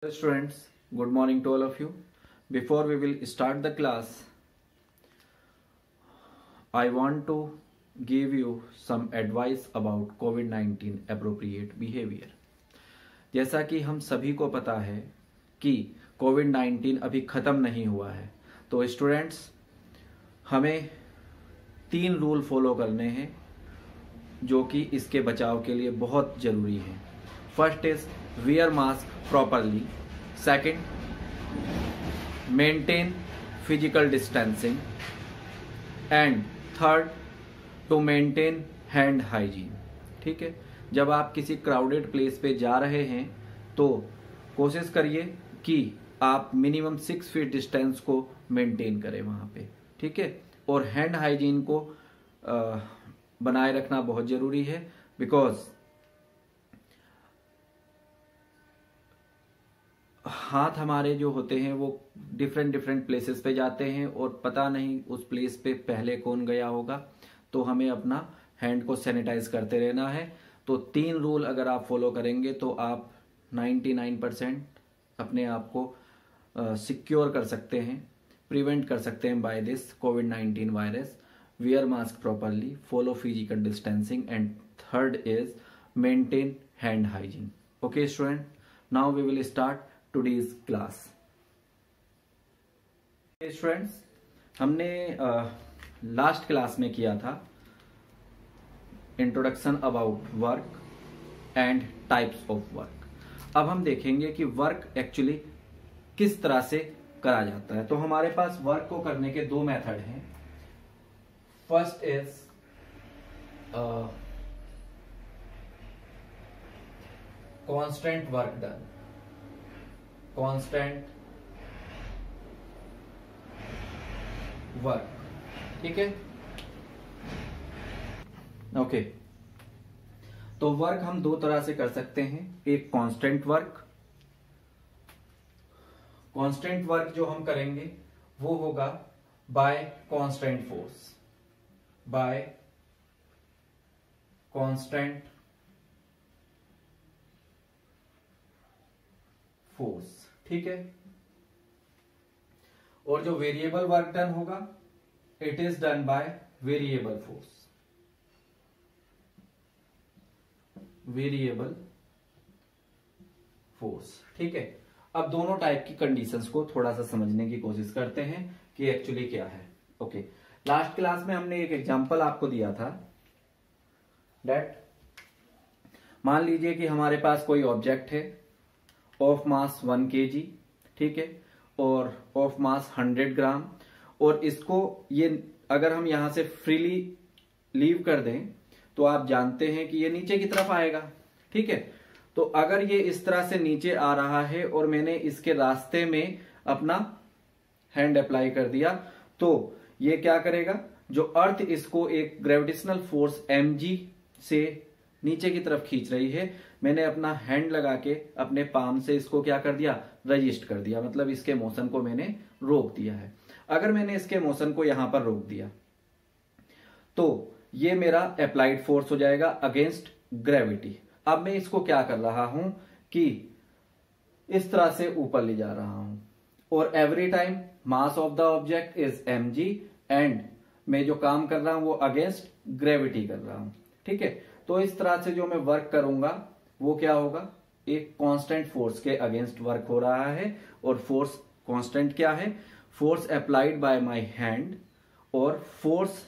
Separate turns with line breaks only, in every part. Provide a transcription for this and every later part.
Students, good morning to all of you. Before we will start the class, I want to give you some advice about COVID-19 appropriate behavior. जैसा कि हम सभी को पता है कि COVID-19 अभी ख़त्म नहीं हुआ है, तो स्टूडेंट्स हमें 3 रूल फॉलो करने हैं जो कि इसके बचाव के लिए बहुत ज़रूरी है. First is wear mask properly. Second, maintain physical distancing. And third, to maintain hand hygiene. ठीक है, जब आप किसी क्राउडेड प्लेस पे जा रहे हैं तो कोशिश करिए कि आप मिनिमम 6 फीट डिस्टेंस को मेंटेन करें वहाँ पे. ठीक है, और हैंड हाइजीन को बनाए रखना बहुत ज़रूरी है, बिकॉज हाथ हमारे जो होते हैं वो डिफरेंट प्लेसेस पे जाते हैं और पता नहीं उस प्लेस पे पहले कौन गया होगा, तो हमें अपना हैंड को सैनिटाइज करते रहना है. तो 3 रूल अगर आप फॉलो करेंगे तो आप 99% अपने आप को सिक्योर कर सकते हैं, प्रिवेंट कर सकते हैं by this COVID virus. wear mask properly, follow physical distancing, and third is maintain hand hygiene. Okay student, now we will start today's class. Students, हमने लास्ट क्लास में किया था introduction about work and types of work. अब हम देखेंगे कि work actually किस तरह से करा जाता है. तो हमारे पास वर्क को करने के 2 मेथड हैं. First is constant work done. Constant work. ठीक है, ओके. तो वर्क हम 2 तरह से कर सकते हैं. एक कांस्टेंट वर्क. कांस्टेंट वर्क जो हम करेंगे वो होगा bye constant force. Bye constant force. ठीक है, और जो वेरिएबल वर्क डन होगा it is done by variable force. Variable force. ठीक है, अब दोनों टाइप की कंडीशंस को थोड़ा सा समझने की कोशिश करते हैं कि एक्चुअली क्या है. ओके, लास्ट क्लास में हमने एक एग्जांपल आपको दिया था दैट मान लीजिए कि हमारे पास कोई ऑब्जेक्ट है ऑफ मास 1 kg. ठीक है, और ऑफ मास 100 ग्राम, और इसको ये अगर हम यहां से फ्रीली लीव कर दें तो आप जानते हैं कि ये नीचे की तरफ आएगा. ठीक है, तो अगर ये इस तरह से नीचे आ रहा है और मैंने इसके रास्ते में अपना हैंड अप्लाई कर दिया, तो ये क्या करेगा, जो अर्थ इसको एक ग्रेविटेशनल फोर्स mg से नीचे की तरफ खींच रही है, मैंने अपना हैंड लगा के अपने पाम से इसको क्या कर दिया, रजिस्ट कर दिया. मतलब इसके मोशन को मैंने रोक दिया है. अगर मैंने इसके मोशन को यहां पर रोक दिया तो ये मेरा अप्लाइड फोर्स हो जाएगा अगेंस्ट ग्रेविटी. अब मैं इसको क्या कर रहा हूं कि इस तरह से ऊपर ले जा रहा हूं, और every time mass of the object is mg and मैं जो काम कर रहा हूं वो अगेंस्ट ग्रेविटी कर रहा हूं. ठीक है, तो इस तरह से जो मैं वर्क करूंगा वो क्या होगा, एक कांस्टेंट फोर्स के अगेंस्ट वर्क हो रहा है. और फोर्स कांस्टेंट क्या है, force applied by my hand, और force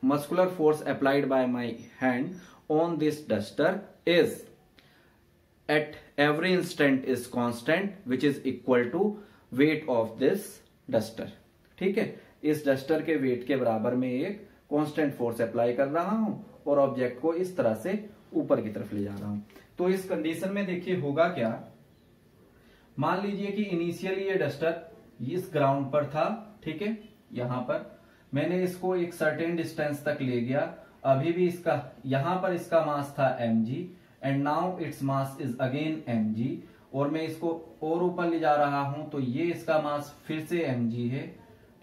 muscular force applied by my hand on this duster is at every instant is constant which is equal to weight of this duster. ठीक है, इस duster के wait के बराबर में एक constant force apply कर रहा हूं और ऑब्जेक्ट को इस तरह से ऊपर की तरफ ले जा रहा हूं. तो इस कंडीशन में देखिए होगा क्या, मान लीजिए कि इनिशियली ये डस्टर इस ग्राउंड पर था. ठीक है, यहां पर मैंने इसको एक सर्टेन डिस्टेंस तक ले गया. अभी भी इसका यहां पर इसका मास था mg and now its mass is again mg, और मैं इसको और ऊपर ले जा रहा हूं तो ये इसका मास फिर से mg है.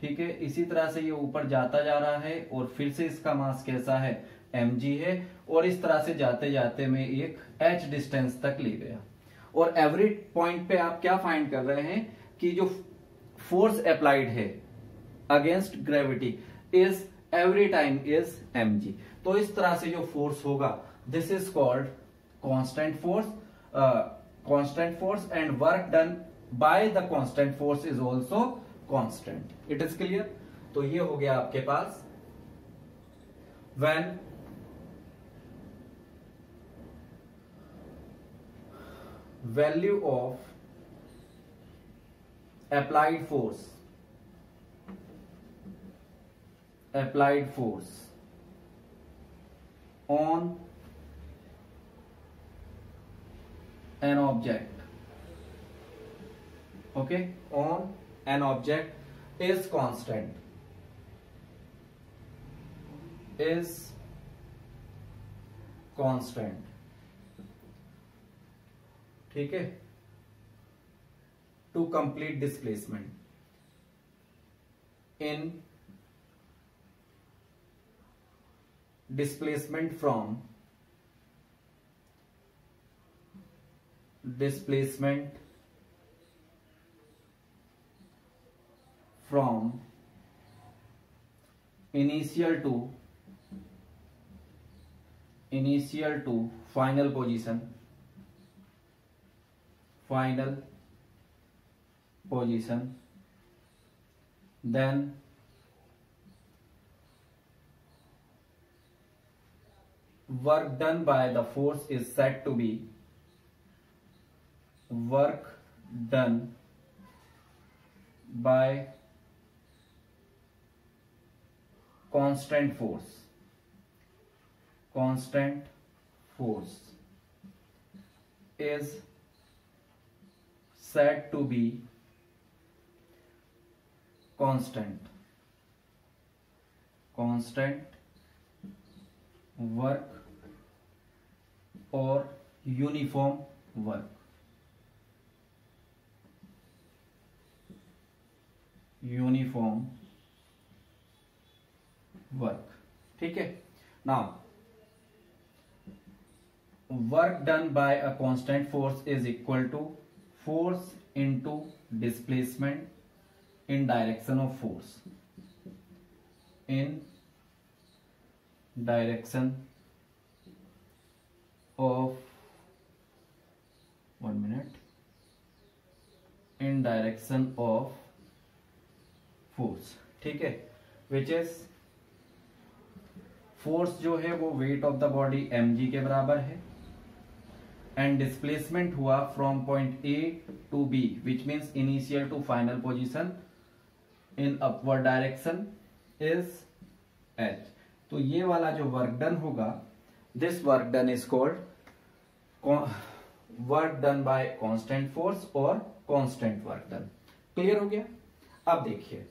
ठीक है, इसी तरह से ये ऊपर जाता जा रहा है और फिर से इसका मास कैसा है, mg है. और इस तरह से जाते जाते मैं एक h डिस्टेंस तक ले गया. और एवरी पॉइंट पे आप क्या फाइंड कर रहे हैं कि जो फोर्स अप्लाइड है against gravity is every time is mg। तो इस तरह से जो फोर्स होगा this is called constant force and work done by the constant force is also constant. It is clear. तो ये हो गया आपके पास when value of applied force on an object, okay, on an object is constant, ठीक है, to complete displacement in displacement from initial to final position, then work done by the force is said to be work done by constant force is said to be constant work or uniform work, ठीक है। Now work done by a constant force is equal to force into displacement in direction of force, in direction of force, ठीक है, which is force जो है वो weight of the body mg के बराबर है एंड डिस्प्लेसमेंट हुआ from point A to B which means initial to final position in upward direction is h। तो ये वाला जो वर्क डन होगा this work done is called work done bye constant force और कांस्टेंट वर्क डन। क्लियर हो गया। अब देखिए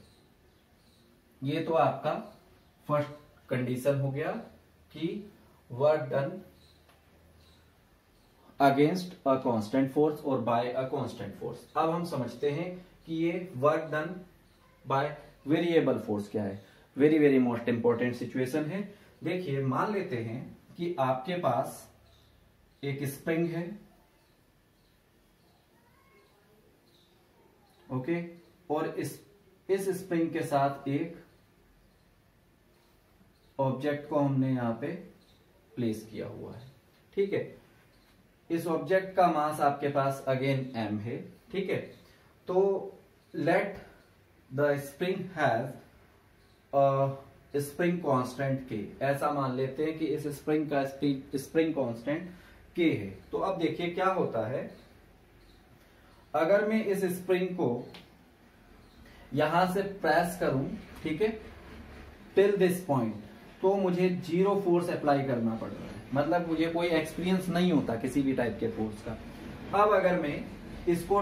ये तो आपका फर्स्ट कंडीशन हो गया कि work done against a constant force और बाय अ कांस्टेंट फोर्स। अब हम समझते हैं कि ये work done by variable force क्या है। Very very most important situation है। देखिए मान लेते हैं कि आपके पास एक स्प्रिंग है, ओके, और इस स्प्रिंग के साथ एक ऑब्जेक्ट को हमने यहां पे प्लेस किया हुआ है, ठीक है। इस ऑब्जेक्ट का मास आपके पास अगेन m है, ठीक है। तो let the spring has spring constant k, ऐसा मान लेते हैं कि इस स्प्रिंग का स्प्रिंग कांस्टेंट k है। तो अब देखिए क्या होता है, अगर मैं इस स्प्रिंग को यहां से प्रेस करूं, ठीक है, टिल दिस पॉइंट, तो मुझे जीरो फोर्स अप्लाई करना पड़ रहा है, मतलब मुझे कोई एक्सपीरियंस नहीं होता किसी भी टाइप के फोर्स का। अब अगर मैं इसको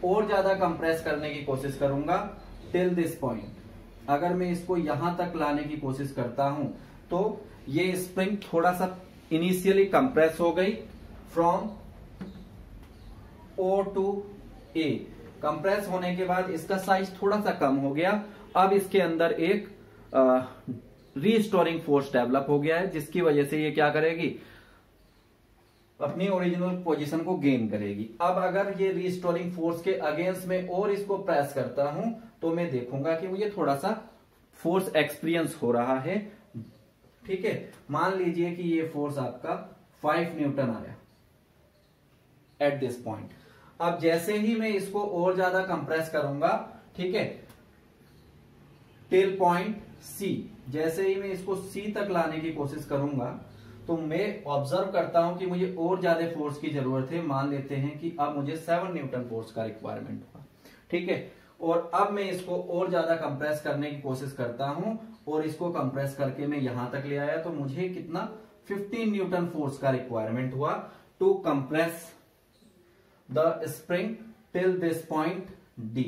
और ज्यादा कंप्रेस करने की कोशिश करूंगा टिल दिस पॉइंट, अगर मैं इसको यहां तक लाने की कोशिश करता हूं तो ये स्प्रिंग थोड़ा सा इनिशियली कंप्रेस हो गई from O to A। Compress होने के बाद इसका साइज थोड़ा सा कम हो गया। अब इसके अंदर एक रीस्टोरिंग फोर्स डेवलप हो गया है, जिसकी वजह से ये क्या करेगी, अपनी ओरिजिनल पोजीशन को गेन करेगी। अब अगर ये रिस्टोरिंग फोर्स के अगेंस्ट में और इसको प्रेस करता हूं तो मैं देखूंगा कि मुझे थोड़ा सा फोर्स एक्सपीरियंस हो रहा है। ठीक है, मान लीजिए कि ये फोर्स आपका 5 न्यूटन आया एट दिस पॉइंट। अब जैसे ही मैं इसको और ज्यादा कंप्रेस करूंगा, ठीक है, टिल पॉइंट सी, जैसे ही मैं इसको सी तक लाने की कोशिश करूंगा तो मैं ऑब्जर्व करता हूं कि मुझे और ज्यादा फोर्स की जरूरत है। मान लेते हैं कि अब मुझे 7 न्यूटन फोर्स का रिक्वायरमेंट हुआ, ठीक है, और अब मैं इसको और ज्यादा कंप्रेस करने की कोशिश करता हूं और इसको कंप्रेस करके मैं यहां तक ले आया तो मुझे कितना 15 न्यूटन फोर्स का रिक्वायरमेंट हुआ to compress the spring till this point D.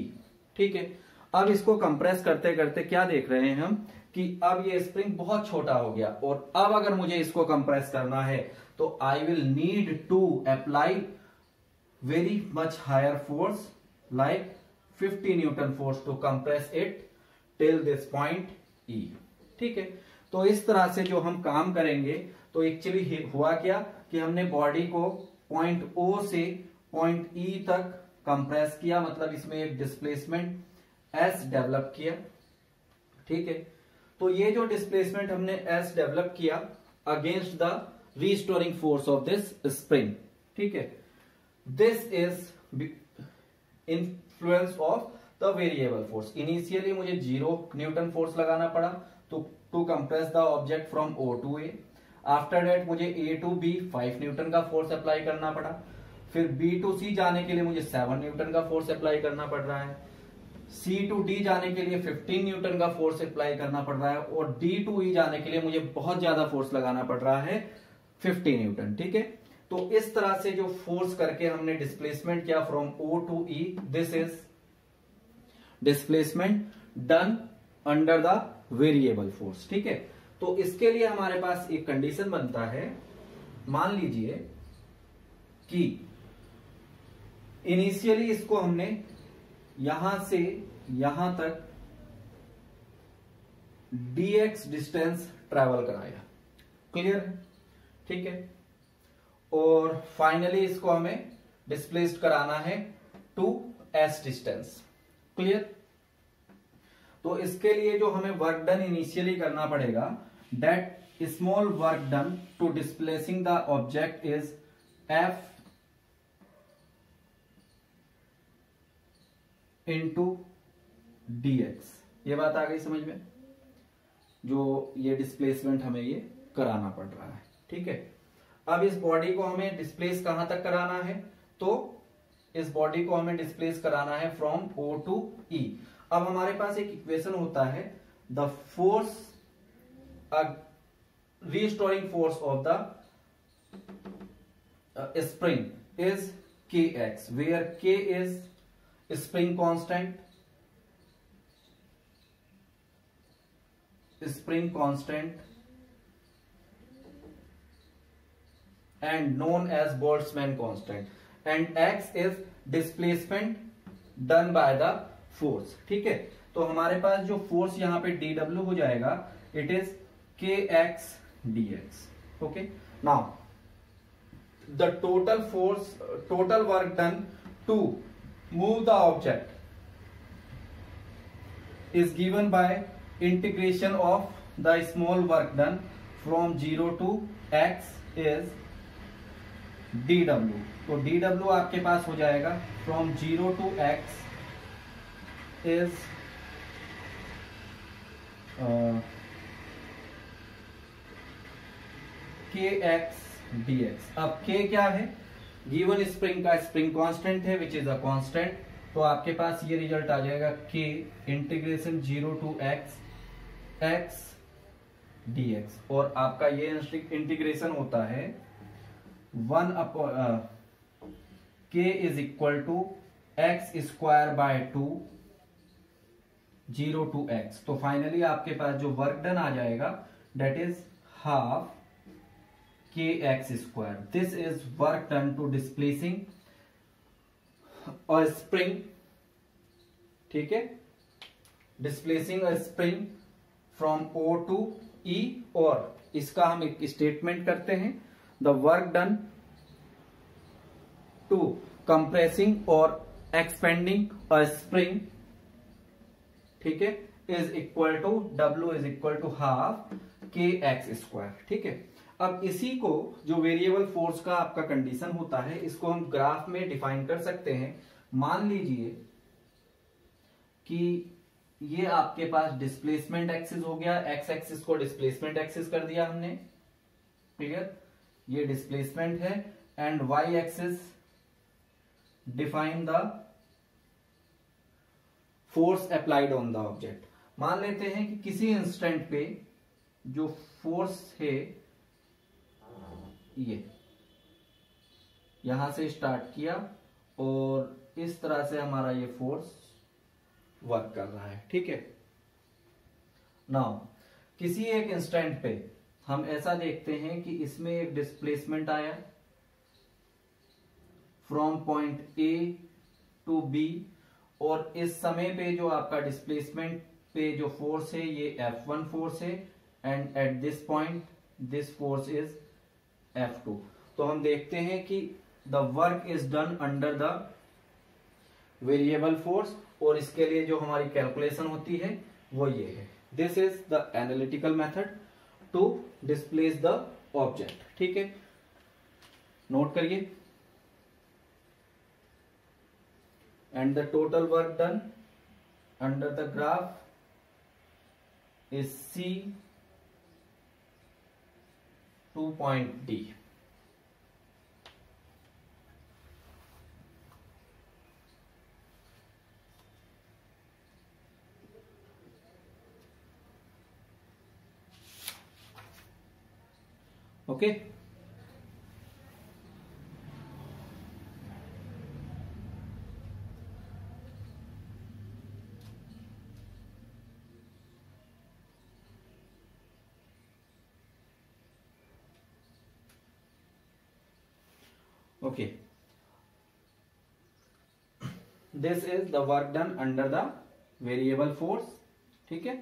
ठीक है, अब इसको कंप्रेस करते करते क्या देख रहे हैं हम कि अब ये स्प्रिंग बहुत छोटा हो गया और अब अगर मुझे इसको कंप्रेस करना है तो I will need to apply very much higher force like 50 newton force to compress it till this point E. ठीक है, तो इस तरह से जो हम काम करेंगे तो एक्चुअली हुआ क्या कि हमने बॉडी को पॉइंट ओ से पॉइंट ई तक कंप्रेस किया, मतलब इसमें एक डिस्प्लेसमेंट एस डेवलप किया। ठीक है, तो ये जो डिस्प्लेसमेंट हमने एस डेवलप किया against the restoring force of this spring. ठीक है, this is influence of the variable force. Initially मुझे 0 न्यूटन फोर्स लगाना पड़ा to compress the object from O to A. After that मुझे ए टू बी 5 न्यूटन का force apply करना पड़ा। फिर बी टू सी जाने के लिए मुझे 7 न्यूटन का फोर्स अप्लाई करना पड़ रहा है। सी टू डी जाने के लिए 15 न्यूटन का फोर्स अप्लाई करना पड़ रहा है और डी टू ई जाने के लिए मुझे बहुत ज्यादा फोर्स लगाना पड़ रहा है 50 न्यूटन। ठीक है, तो इस तरह से जो फोर्स करके हमने डिस्प्लेसमेंट किया from O to E, this is displacement done under the variable force. ठीक है, तो इसके लिए हमारे पास एक कंडीशन बनता है। मान लीजिए कि इनिशियली इसको हमने यहां से यहां तक dx डिस्टेंस ट्रेवल कराया, क्लियर? ठीक है, और फाइनली इसको हमें डिस्प्लेस्ड कराना है टू s डिस्टेंस, क्लियर? तो इसके लिए जो हमें वर्क डन इनिशियली करना पड़ेगा, that small work done to displacing the object is f into dx। ये बात आ गई समझ में, जो ये डिस्प्लेसमेंट हमें ये कराना पड़ रहा है। ठीक है, अब इस बॉडी को हमें डिस्प्लेस कहां तक कराना है, तो इस बॉडी को हमें डिस्प्लेस कराना है फ्रॉम O टू E। अब हमारे पास एक इक्वेशन होता है, the force restoring force of the spring is kx, where k is spring constant and known as Boltzmann constant, and x is displacement done by the force। ठीक है, तो हमारे पास जो फोर्स यहां पे dw हो जाएगा, it is kx dx। Okay, now the total work done to move the object is given by integration of the small work done from 0 to x is dw। तो dw आपके पास हो जाएगा from 0 to x is kx dx। अब k क्या है, given spring का spring constant है which is a constant, तो आपके पास ये रिजल्ट आ जाएगा k integration 0 to x dx, और आपका ये इंटीग्रेशन होता है 1 k is equal to x square by 2 0 to x। तो फाइनली आपके पास जो वर्क डन आ जाएगा that is half kx square। This is work done to displacing a spring। ठीक है, displacing a spring from O to E, और इसका हम एक स्टेटमेंट करते हैं, the work done to compressing और एक्सपेंडिंग अ स्प्रिंग, ठीक है, is equal to W is equal to half k x square, ठीक है। अब इसी को जो वेरिएबल फोर्स का आपका कंडीशन होता है, इसको हम ग्राफ में डिफाइन कर सकते हैं। मान लीजिए कि ये आपके पास डिस्प्लेसमेंट एक्सिस हो गया, एक्स एक्सिस को डिस्प्लेसमेंट एक्सिस कर दिया हमने, क्लियर, ये डिस्प्लेसमेंट है, and y axis define the force applied on the object. मान लेते हैं कि किसी इंस्टेंट पे जो फोर्स है ये यहां से स्टार्ट किया और इस तरह से हमारा ये फोर्स वर्क कर रहा है, ठीक है। नाउ किसी एक इंस्टेंट पे हम ऐसा देखते हैं कि इसमें एक डिस्प्लेसमेंट आया from point A to B, और इस समय पे जो आपका डिस्प्लेसमेंट पे जो फोर्स है ये F1 फोर्स है, and at this point this force is F2। तो हम देखते हैं कि the work is done under the variable force, और इसके लिए जो हमारी कैलकुलेशन होती है वो ये है। This is the analytical method to displace the object, ठीक है, नोट करिए। And the total work done under the graph is C to point D. Okay. Okay, this is the work done under the variable force, ठीक है।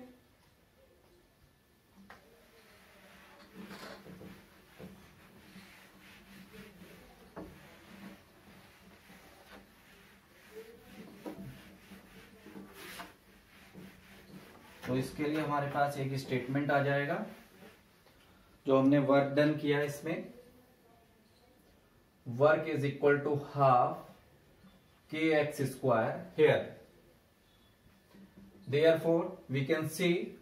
तो इसके लिए हमारे पास एक स्टेटमेंट आ जाएगा जो हमने वर्क डन किया है, इसमें work is equal to half k x square here, therefore we can see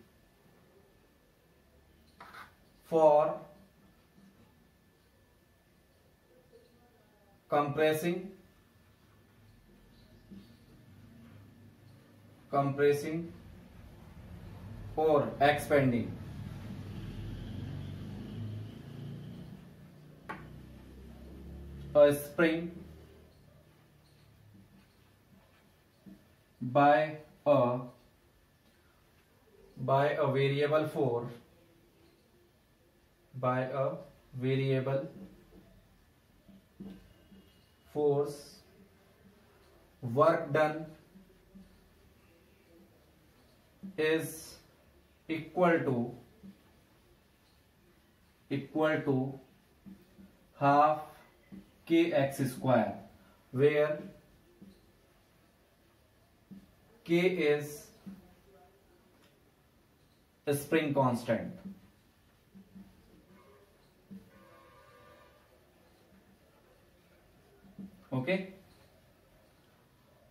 for compressing or expanding a spring by a variable force, work done is equal to half kx square, where k is a spring constant. Okay,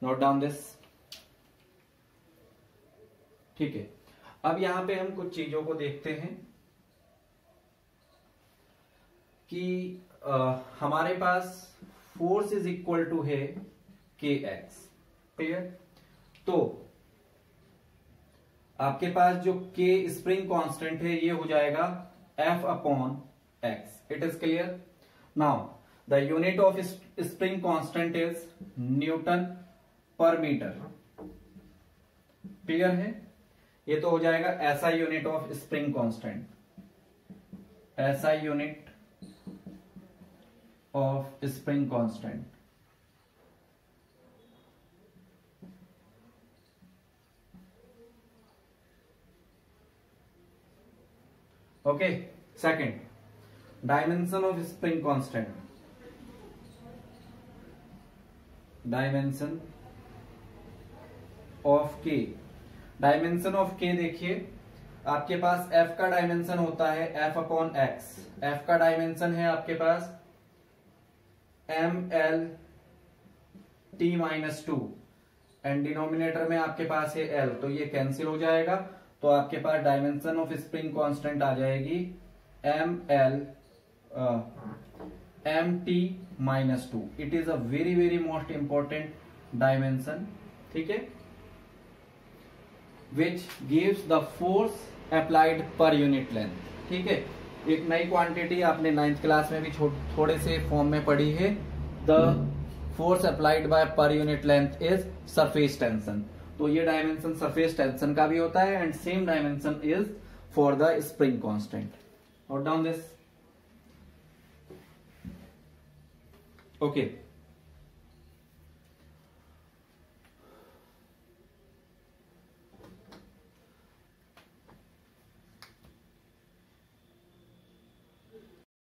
note down this. ठीक है, अब यहां पे हम कुछ चीजों को देखते हैं कि हमारे पास फोर्स इज इक्वल टू है के एक्स, क्लियर। तो आपके पास जो के स्प्रिंग कांस्टेंट है ये हो जाएगा F upon x, it is clear. Now the unit of spring constant is Newton पर मीटर, क्लियर है। ये तो हो जाएगा SI unit of spring constant, SI unit of spring constant. Okay, second, dimension of spring constant, dimension of के, dimension of के देखिए आपके पास F का डायमेंशन होता है F अपॉन एक्स, F का डायमेंशन है आपके पास ML T minus 2 and denominator में आपके पास है L, तो ये कैंसिल हो जाएगा, तो आपके पास डायमेंशन ऑफ स्प्रिंग कांस्टेंट आ जाएगी MT minus 2। It is a very very most important dimension, ठीक है, which gives the force applied per unit length, ठीक है। एक नई क्वांटिटी आपने 9th क्लास में भी थोड़े से फॉर्म में पढ़ी है, the force applied bye per unit length is surface tension. तो ये डायमेंशन सरफेस टेंशन का भी होता है and same dimension is for the spring constant. Note down this, okay.